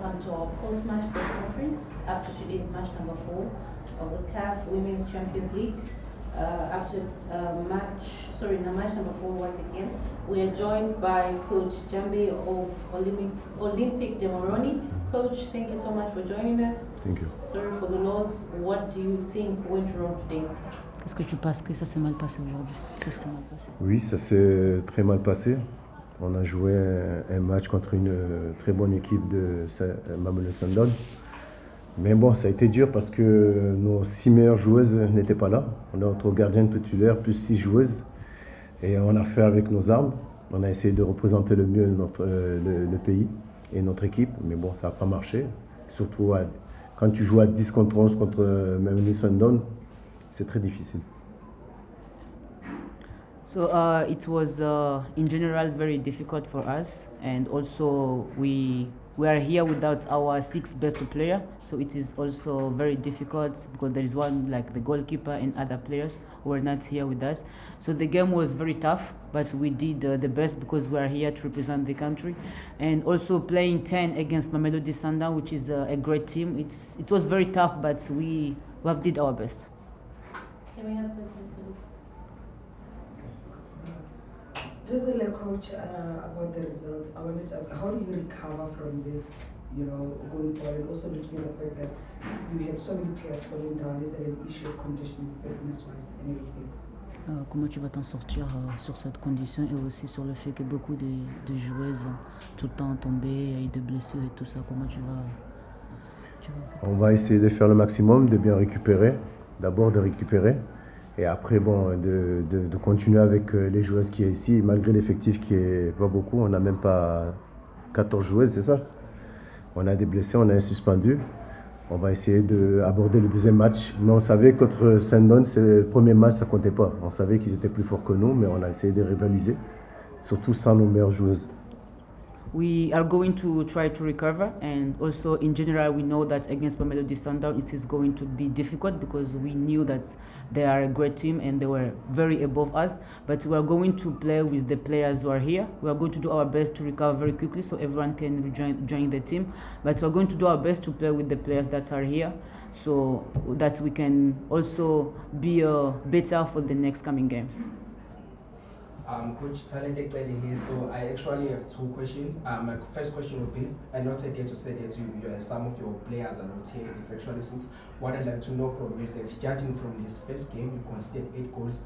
welcome to our post-match press conference after today's match number 4 of the CAF Women's Champions League. Match number 4 once again. We are joined by Coach Jambe of Olympic de Moroni. Coach, thank you so much for joining us. Thank you. Sorry for the loss. What do you think went wrong today? Qu'est-ce que tu penses que ça s'est mal passé aujourd'hui? Qu'est-ce qui s'est mal passé? Oui, ça s'est très mal passé. On a joué un match contre une très bonne équipe de Mamelodi Sundowns. Mais bon, ça a été dur parce que nos 6 meilleures joueuses n'étaient pas là. On a notre gardien titulaire plus 6 joueuses. Et on a fait avec nos armes. On a essayé de représenter le mieux le pays et notre équipe. Mais bon, ça n'a pas marché. Surtout quand tu joues à 10 contre 11 contre Mamelodi Sundowns, c'est très difficile. So it was in general very difficult for us, and also we are here without our 6 best player, so it is also very difficult because there is one like the goalkeeper and other players who are not here with us. So the game was very tough, but we did the best because we are here to represent the country, and also playing 10 against Mamelodi Sundowns, which is a great team. It was very tough, but we have did our best. Can we have questions, please? Just like coach about the result, I wanted to ask, how do you recover from this, going forward, and also looking at the fact that you had so many players falling down? Is there an issue of conditioning, fitness-wise, and everything? Comment tu vas t'en sortir sur cette condition et aussi sur le fait que beaucoup de joueuses tout le temps tombées et de blessures et tout ça, comment tu vas On va essayer de faire le maximum, de bien récupérer, d'abord de récupérer. Et après, de continuer avec les joueuses qui est ici, malgré l'effectif qui est pas beaucoup. On n'a même pas 14 joueuses, c'est ça? On a des blessés, on a un suspendu. On va essayer d'aborder le deuxième match. Mais on savait qu'entre Sundowns, le premier match, ça comptait pas. On savait qu'ils étaient plus forts que nous, mais on a essayé de rivaliser, surtout sans nos meilleures joueuses. We are going to try to recover, and also in general we know that against Mamelodi Sundowns it is going to be difficult because we knew that they are a great team and they were very above us, but we are going to play with the players who are here. We are going to do our best to recover very quickly so everyone can join the team, but we are going to do our best to play with the players that are here so that we can also be better for the next coming games. Coach Talented Clearly here, so I actually have 2 questions. My first question would be, I noted here to say that some of your players are not here, it's actually 6. What I'd like to know from you is that judging from this first game, you conceded 8 goals.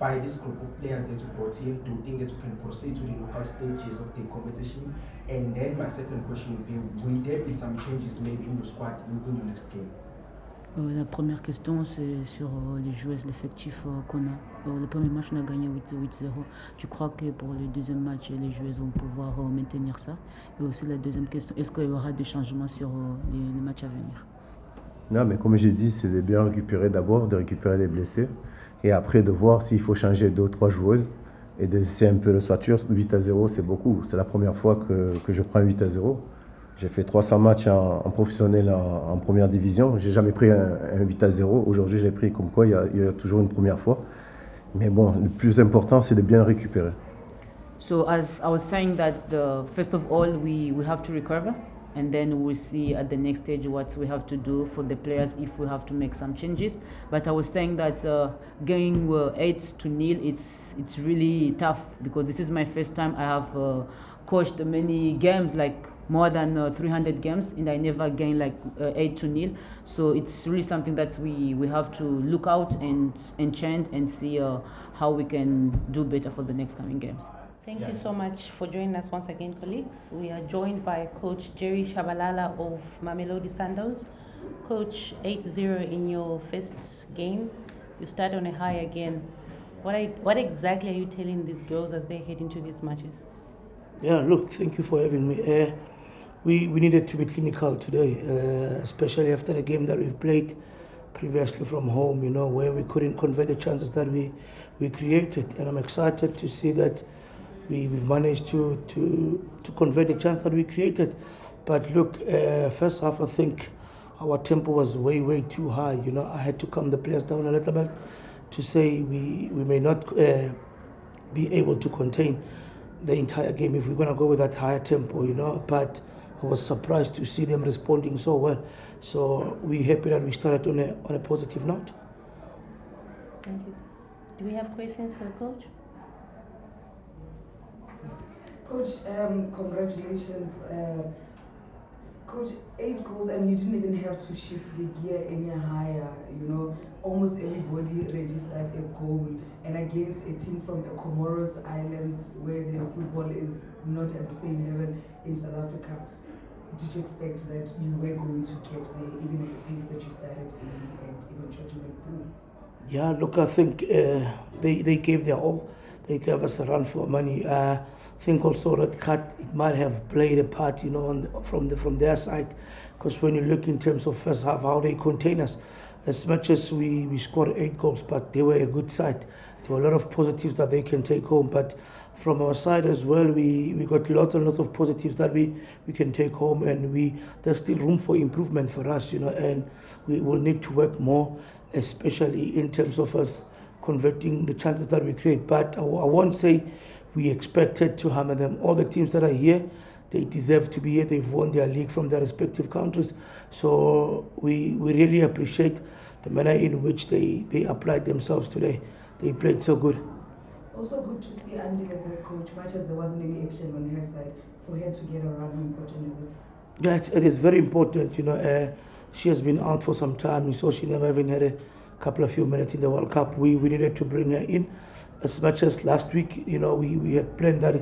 By this group of players that you brought in, do you think that you can proceed to the knockout stages of the competition? And then my second question would be, will there be some changes maybe in your squad in your next game? La première question, c'est sur les joueuses, l'effectif qu'on a. Le premier match, on a gagné 8-0. Tu crois que pour le deuxième match, les joueuses vont pouvoir maintenir ça? Et aussi la deuxième question, est-ce qu'il y aura des changements sur les matchs à venir? Non, mais comme j'ai dit, c'est de bien récupérer d'abord, de récupérer les blessés. Et après, de voir s'il faut changer 2 ou 3 joueuses. Et de laisser un peu le stature. 8-0, c'est beaucoup. C'est la première fois que je prends 8-0. J'ai fait 300 matchs en professionnel en première division. J'ai jamais pris un 8-0. Aujourd'hui, j'ai pris comme quoi il y a toujours une première fois. Mais bon, le plus important, c'est de bien récupérer. So as I was saying that first of all, we have to recover, and then we'll see at the next stage what we have to do for the players if we have to make some changes. But I was saying that going 8-0, it's really tough because this is my first time I have coached many games, like more than 300 games, and I never gained like 8-0. So it's really something that we have to look out and change and see how we can do better for the next coming games. Thank you so much for joining us once again, colleagues. We are joined by Coach Jerry Shabalala of Mamelodi Sundowns. Coach, 8-0 in your first game. You start on a high again. What exactly are you telling these girls as they head into these matches? Yeah, look, thank you for having me. We needed to be clinical today, especially after the game that we've played previously from home, where we couldn't convert the chances that we created. And I'm excited to see that we've managed to convert the chance that we created. But look, first half, I think our tempo was way too high. I had to calm the players down a little bit to say we may not be able to contain the entire game if we're going to go with that higher tempo, But I was surprised to see them responding so well. So we're happy that we started on a positive note. Thank you. Do we have questions for the coach? Coach, congratulations. Coach, 8 goals and you didn't even have to shift the gear any higher. You know, almost everybody registered a goal, and against a team from the Comoros Islands where the football is not at the same level in South Africa. Did you expect that you were going to get there even at the pace that you started in and eventually went through? Yeah, look, I think they gave their all. They gave us a run for money. I think also red card, it might have played a part, you know, from their side, because when you look in terms of first half, how they contain us, as much as we scored 8 goals, but they were a good side. There were a lot of positives that they can take home, but from our side as well, we got lots and lots of positives that we can take home, and there's still room for improvement for us, you know, and we will need to work more, especially in terms of us converting the chances that we create. But I won't say we expected to hammer them. All the teams that are here, they deserve to be here. They've won their league from their respective countries. So we really appreciate the manner in which they applied themselves today. They played so good. Also good to see Andy the head coach, much as there wasn't any action on her side, for her to get a run. How important is it? Yeah, it is very important. You know, she has been out for some time, so she never even had a couple of few minutes in the World Cup. We needed to bring her in. As much as last week, you know, we had planned that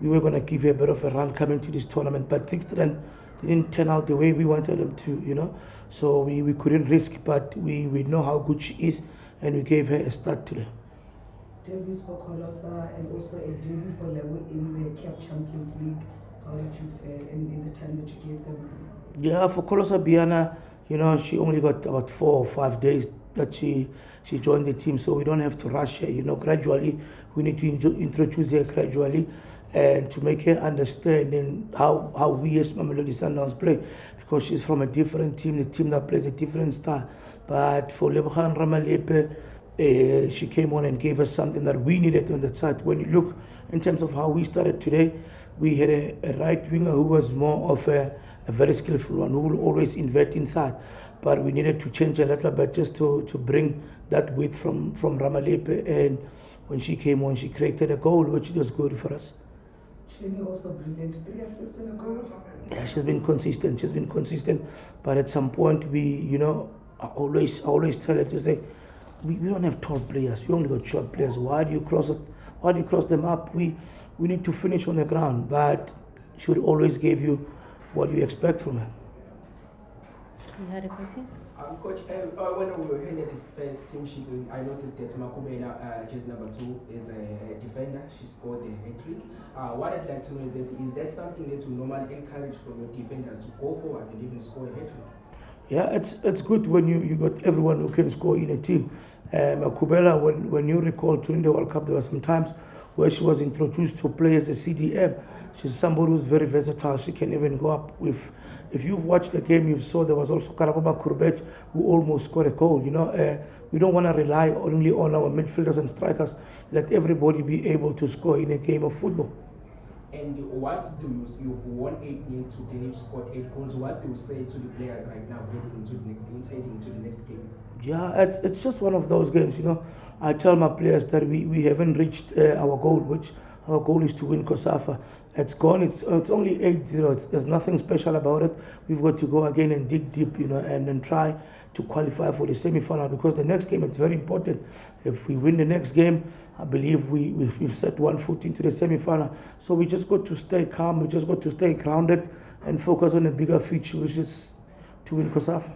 we were going to give her a bit of a run coming to this tournament, but things didn't turn out the way we wanted them to, you know. So we couldn't risk, but we know how good she is, and we gave her a start today. Debuts for COSAFA and also a debut for Lewo in the CAF Champions League. How did you fare in the time that you gave them? Yeah, for COSAFA, Biana, you know, she only got about 4 or 5 days that she joined the team, so we don't have to rush her. You know, gradually we need to introduce her gradually, and to make her understand and how we as Mamelodi Sundowns play, because she's from a different team, a team that plays a different style. But for Lebogang Ramalepe, she came on and gave us something that we needed on that side. When you look in terms of how we started today, we had a right winger who was more of a very skillful one, who will always invert inside. But we needed to change a little bit just to bring that width from Ramalepe. And when she came on, she created a goal, which was good for us. Chini also brilliant. 3 assists and a goal. Yeah, she's been consistent. But at some point, I always tell her to say, we don't have tall players. We only got short players. Why do you cross it? Why do you cross them up? We need to finish on the ground. But she would always give you what you expect from her. You had a question? Coach, when we were handed the first team sheet, I noticed that Makubela, just number 2, is a defender. She scored a hat-trick. What I'd like to know is that something that you normally encourage from your defenders to go forward and even score a hat-trick? Yeah, it's good when you got everyone who can score in a team. Makubela, when you recall during the World Cup, there were some times where she was introduced to play as a CDM. She's somebody who's very versatile. She can even go up with. If you've watched the game, you saw there was also Karababa Kurbet who almost scored a goal. You know, we don't want to rely only on our midfielders and strikers. Let everybody be able to score in a game of football. And what do you've won 8-0 today, you scored 8 goals. What do you say to the players right now heading into the next game? Yeah, it's just one of those games, you know. I tell my players that we haven't reached our goal, which our goal is to win COSAFA. It's gone. It's only 8-0. There's nothing special about it. We've got to go again and dig deep, you know, and then try to qualify for the semi-final, because the next game is very important. If we win the next game, I believe we've set one foot into the semi-final. So we just got to stay calm. We just got to stay grounded and focus on the bigger feature, which is to win COSAFA.